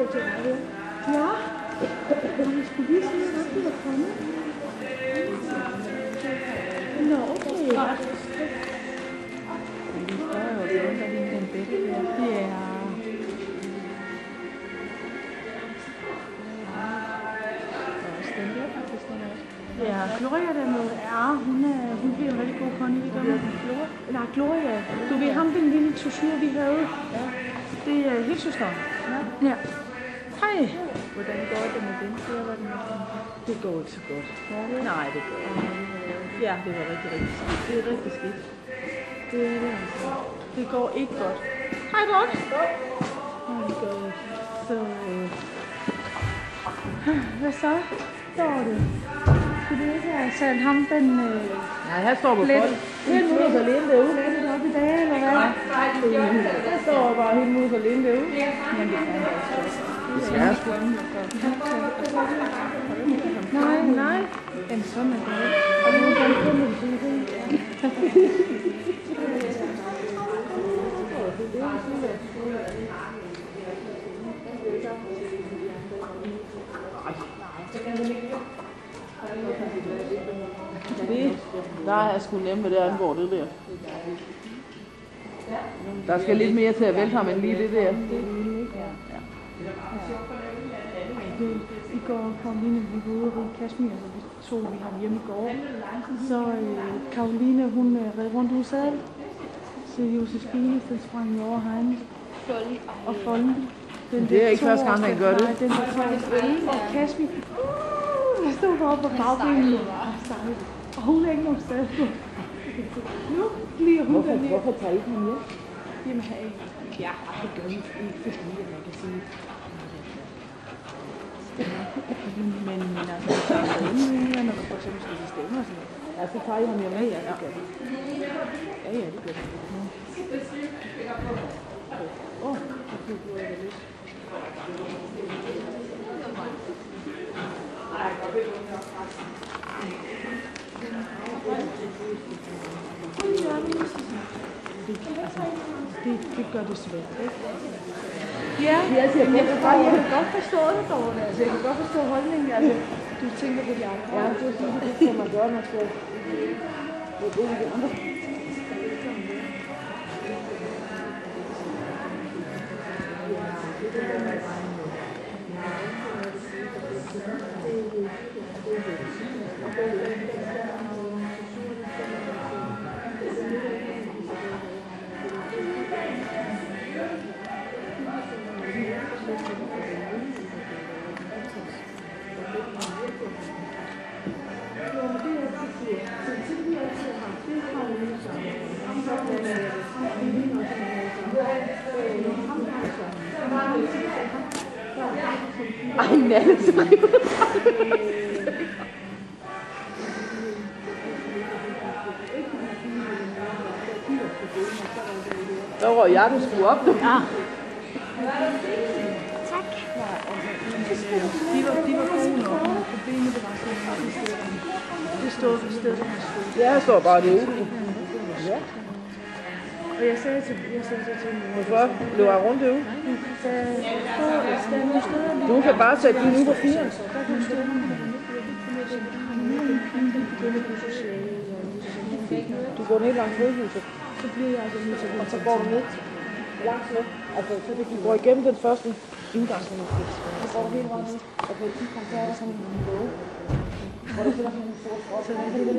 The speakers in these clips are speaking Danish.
Ja. Jeg skulle lige sige, at du var kommet. Nå, okay. Men de prøver jo at rundt af den bedre der. Ja. Ja, Gloria der med, ja, hun bliver en rigtig god pony, ikke? Nej, Gloria. Du ved ham, den lille tusur, vi havde. Ja. Det er helt søsteren. Ja. Hej. Hvordan går det med den? Det går ikke så godt. Nej, det går ikke. Ja, det var rigtig skidt. Det er rigtig skidt. Det er det altså. Det går ikke godt. Hej, godt. Så, hvad så? Står det? Skulle du ikke have sat ham den... Nej, her står på folk. Helt mus alene derude. Er det deroppe i dag, eller hvad? Der står bare helt mus alene derude. Men det kan jeg også. Det er sgu. Nej. En sådan er det. Og nu er den kun en tid. Der er sgu nemt, hvad det angår det der. Der skal lidt mere til at vælte ham end lige det der. I går, Karoline, vi var ude og ride Kashmir, så vi tog ham hjemme i går. Så Karoline, hun red rundt ud sadel. Så Josefine, den sprang jo over hegnet. Og folden. Det er ikke første gang, han gør det. Nej, den der tog. Og Kashmir, jeg stod deroppe på bagbenen. Og hun er ikke nogen sted på. Nu bliver hun der nede. Hvorfor tager I ham hjem? Jamen, ja, det gør vi ikke, fordi man kan sige. Men altså, så er der inde, når der for eksempel skal stemme og sådan noget. Ja, så tager I ham hjem med, ja, det gør det. Ja, det gør det. Det gjorde jeg lidt. Det gør det svært, ikke? Ja, jeg kan godt forstå det dog. Altså, jeg kan godt forstå holdningen. Altså, du tænker på de andre. Ja, det skal man gøre, man skal gå ud i de andre. Ej, Nalle, så der røg jeg, du skulle op, du. Ja. Tak. De var gode nok. Problemet det var sådan, det stod på stedet. Ja, jeg står bare derude. Ja. Og jeg sagde til hende, hvorfor løber jeg rundt derude? Du kan bare sætte din ude på 4. Du går ned langs hovedhuset. Så bliver jeg altså nødt til og så går du ned langs med. Altså, så du går igennem den første indgang. Så går du hele vejen ned. Og på et tidspunkt, så er der sådan en låge. Hvor der sidder sådan en stor krop. Så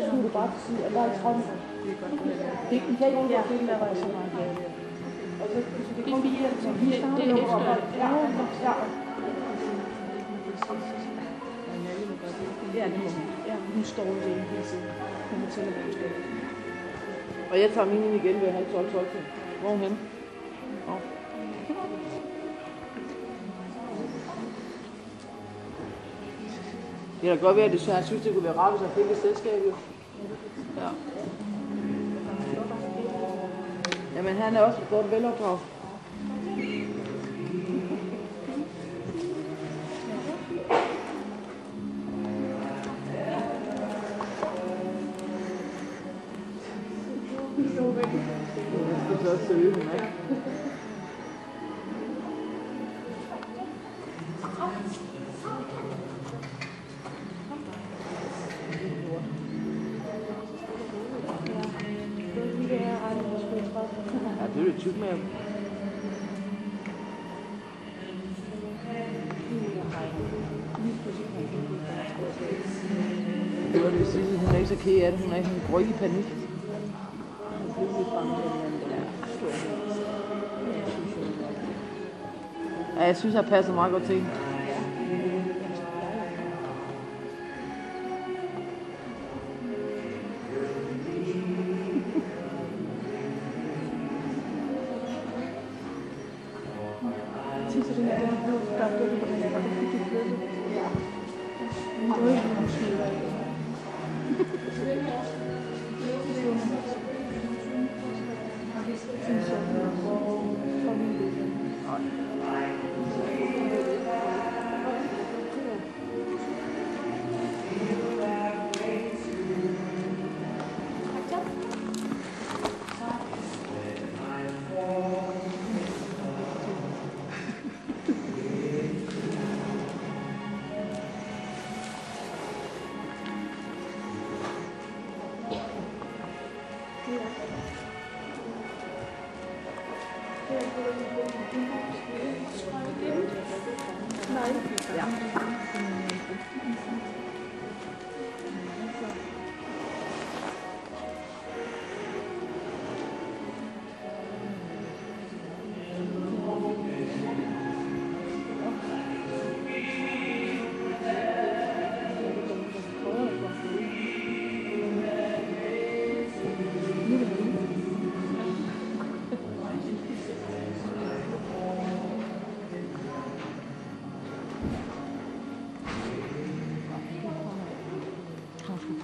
skulle du bare sige, at der er et strøm. Det kan ikke undgå, at det var så meget galt. Og så det kommer vi her, som vi starter over. Ja, det må hun. Ja, hun står jo det hele tiden. Hun fortæller, hvad hun skal. Og jeg tager min ind igen ved 11:30. Hvor er hun henne? Det kan da godt være, at jeg synes, det kunne være rart, hvis jeg fik et selskab. Ja. Jamen, han er også godt velopdraget. Det er så søge, hun er. tyk med ham. Det var det sidste, hun er ikke så ked af det. Hun er sådan en i panik. Ja, jeg synes, jeg passer meget godt til hende.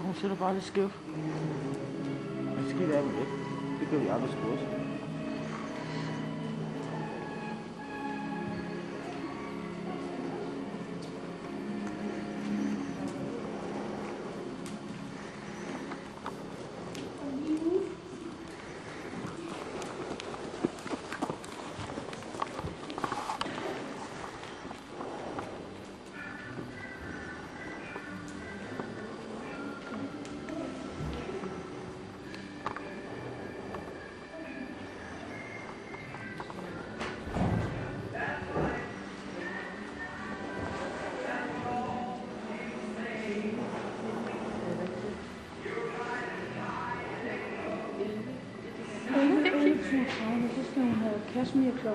Hun sætter bare lidt skævt. Det skidt er vel ikke. Det gør vi andre sgu også. Så skal hun have Kashmir kl. 13:14.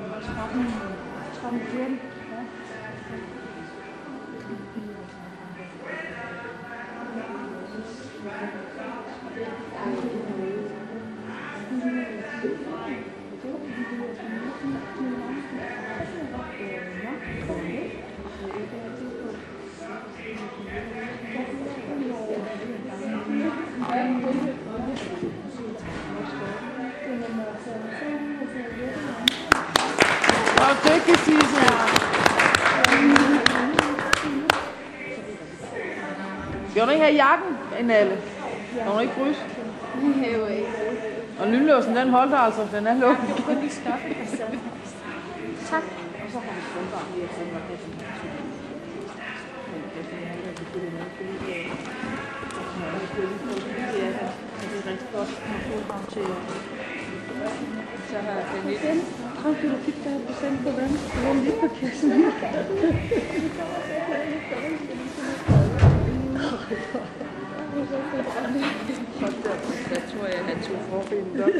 Dygtig, Sisse. Skal hun ikke have jakken, Nalle? Skal hun ikke fryse? Og lynlåsen, den holdt altså. Den er lukket. Tak. Og så har vi strømbar. Vi har strømbar. Det er rigtig godt. Så har jeg den lidt. Kom, du fik der procent på vand. Det var lidt på kassen. Der tror jeg, han tog forbenet op.